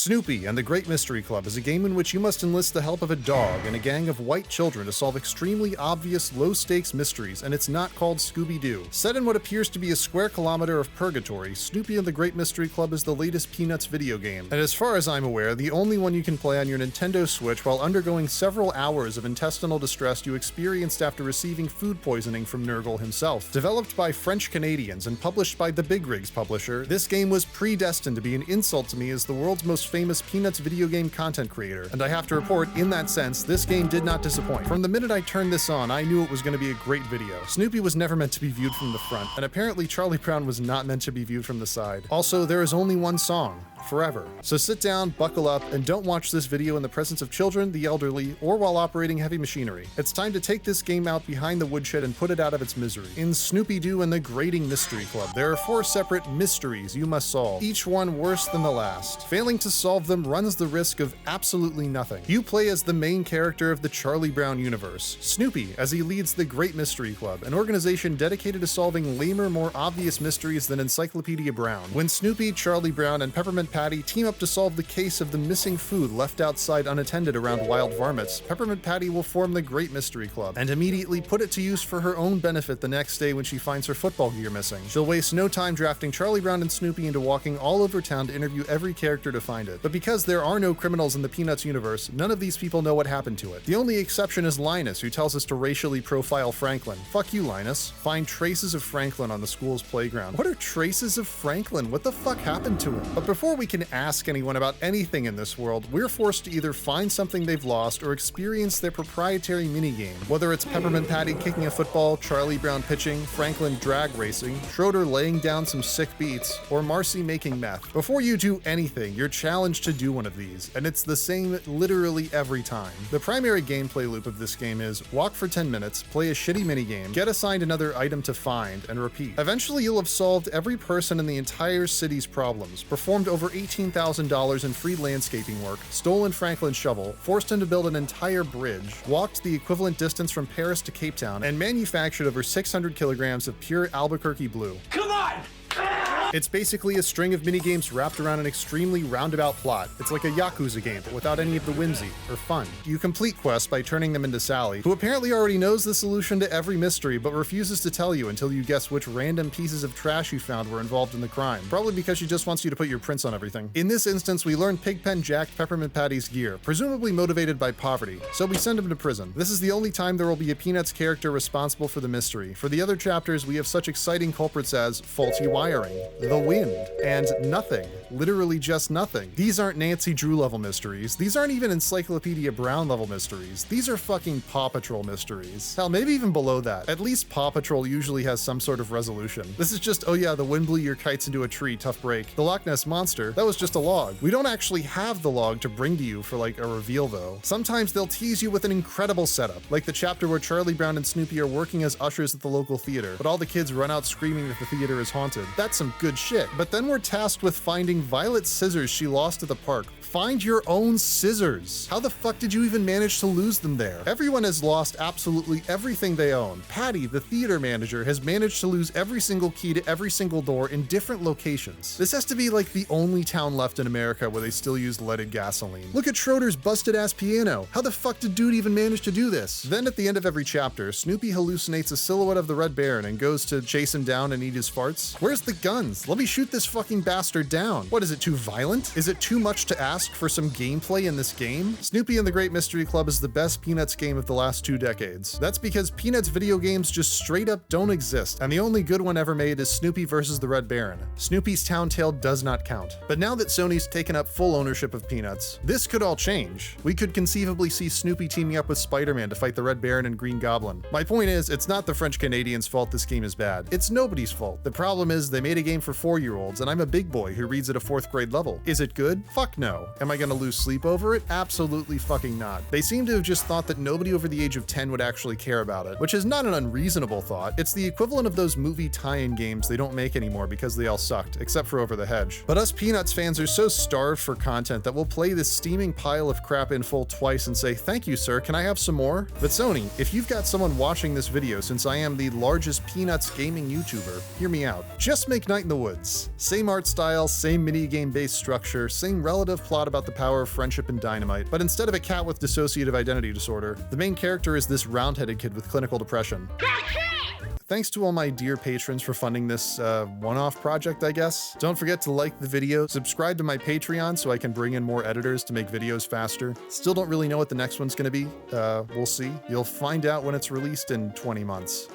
Snoopy and the Great Mystery Club is a game in which you must enlist the help of a dog and a gang of white children to solve extremely obvious, low-stakes mysteries, and it's not called Scooby-Doo. Set in what appears to be a square kilometer of purgatory, Snoopy and the Great Mystery Club is the latest Peanuts video game, and as far as I'm aware, the only one you can play on your Nintendo Switch while undergoing several hours of intestinal distress you experienced after receiving food poisoning from Nurgle himself. Developed by French Canadians and published by the Big Rigs publisher, this game was predestined to be an insult to me as the world's most famous Peanuts video game content creator, and I have to report, in that sense, this game did not disappoint. From the minute I turned this on, I knew it was going to be a great video. Snoopy was never meant to be viewed from the front, and apparently Charlie Brown was not meant to be viewed from the side. Also, there is only one song. Forever. So sit down, buckle up, and don't watch this video in the presence of children, the elderly, or while operating heavy machinery. It's time to take this game out behind the woodshed and put it out of its misery. In Snoopy-Doo and the Grating Mystery Club, there are 4 separate mysteries you must solve, each one worse than the last. Failing to solve them runs the risk of absolutely nothing. You play as the main character of the Charlie Brown universe, Snoopy, as he leads the Great Mystery Club, an organization dedicated to solving lamer, more obvious mysteries than Encyclopedia Brown. When Snoopy, Charlie Brown, and Peppermint Patty team up to solve the case of the missing food left outside unattended around wild varmints, Peppermint Patty will form the Great Mystery Club and immediately put it to use for her own benefit the next day when she finds her football gear missing. She'll waste no time drafting Charlie Brown and Snoopy into walking all over town to interview every character to find it. But because there are no criminals in the Peanuts universe, none of these people know what happened to it. The only exception is Linus, who tells us to racially profile Franklin. Fuck you, Linus. Find traces of Franklin on the school's playground. What are traces of Franklin? What the fuck happened to him? But before we can ask anyone about anything in this world, we're forced to either find something they've lost or experience their proprietary minigame. Whether it's Peppermint Patty kicking a football, Charlie Brown pitching, Franklin drag racing, Schroeder laying down some sick beats, or Marcy making meth. Before you do anything, you're challenged to do one of these, and it's the same literally every time. The primary gameplay loop of this game is walk for 10 minutes, play a shitty minigame, get assigned another item to find, and repeat. Eventually you'll have solved every person in the entire city's problems, performed over $18,000 in free landscaping work, stolen Franklin's shovel, forced him to build an entire bridge, walked the equivalent distance from Paris to Cape Town, and manufactured over 600 kilograms of pure Albuquerque blue. Come on! It's basically a string of minigames wrapped around an extremely roundabout plot. It's like a Yakuza game, but without any of the whimsy or fun. You complete quests by turning them into Sally, who apparently already knows the solution to every mystery, but refuses to tell you until you guess which random pieces of trash you found were involved in the crime. Probably because she just wants you to put your prints on everything. In this instance, we learn Pigpen jacked Peppermint Patty's gear, presumably motivated by poverty, so we send him to prison. This is the only time there will be a Peanuts character responsible for the mystery. For the other chapters, we have such exciting culprits as faulty wiring, the wind, and nothing. Literally just nothing. These aren't Nancy Drew level mysteries. These aren't even Encyclopedia Brown level mysteries. These are fucking Paw Patrol mysteries. Hell, maybe even below that. At least Paw Patrol usually has some sort of resolution. This is just, oh yeah, the wind blew your kites into a tree, tough break. The Loch Ness Monster, that was just a log. We don't actually have the log to bring to you for like a reveal though. Sometimes they'll tease you with an incredible setup, like the chapter where Charlie Brown and Snoopy are working as ushers at the local theater, but all the kids run out screaming that the theater is haunted. That's some good shit. But then we're tasked with finding Violet's scissors she lost at the park. Find your own scissors. How the fuck did you even manage to lose them there? Everyone has lost absolutely everything they own. Patty, the theater manager, has managed to lose every single key to every single door in different locations. This has to be like the only town left in America where they still use leaded gasoline. Look at Schroeder's busted ass piano. How the fuck did dude even manage to do this? Then at the end of every chapter, Snoopy hallucinates a silhouette of the Red Baron and goes to chase him down and eat his farts. Where's the guns? Let me shoot this fucking bastard down. What, is it too violent? Is it too much to ask for some gameplay in this game? Snoopy and the Great Mystery Club is the best Peanuts game of the last 2 decades. That's because Peanuts video games just straight up don't exist, and the only good one ever made is Snoopy vs. the Red Baron. Snoopy's Town Tale does not count. But now that Sony's taken up full ownership of Peanuts, this could all change. We could conceivably see Snoopy teaming up with Spider-Man to fight the Red Baron and Green Goblin. My point is, it's not the French Canadians' fault this game is bad. It's nobody's fault. The problem is they made a game for 4-year-olds, and I'm a big boy who reads at a 4th grade level. Is it good? Fuck no. Am I gonna lose sleep over it? Absolutely fucking not. They seem to have just thought that nobody over the age of 10 would actually care about it, which is not an unreasonable thought. It's the equivalent of those movie tie-in games they don't make anymore because they all sucked, except for Over the Hedge. But us Peanuts fans are so starved for content that we'll play this steaming pile of crap in full twice and say, "Thank you, sir, can I have some more?" But Sony, if you've got someone watching this video, since I am the largest Peanuts gaming YouTuber, hear me out. Just make Night in the Woods. Same art style, same minigame based structure, same relative plot thought about the power of friendship and dynamite, but instead of a cat with dissociative identity disorder, the main character is this round-headed kid with clinical depression. Thanks to all my dear patrons for funding this one-off project, I guess. Don't forget to like the video, subscribe to my Patreon so I can bring in more editors to make videos faster. Still don't really know what the next one's gonna be. We'll see. You'll find out when it's released in 20 months.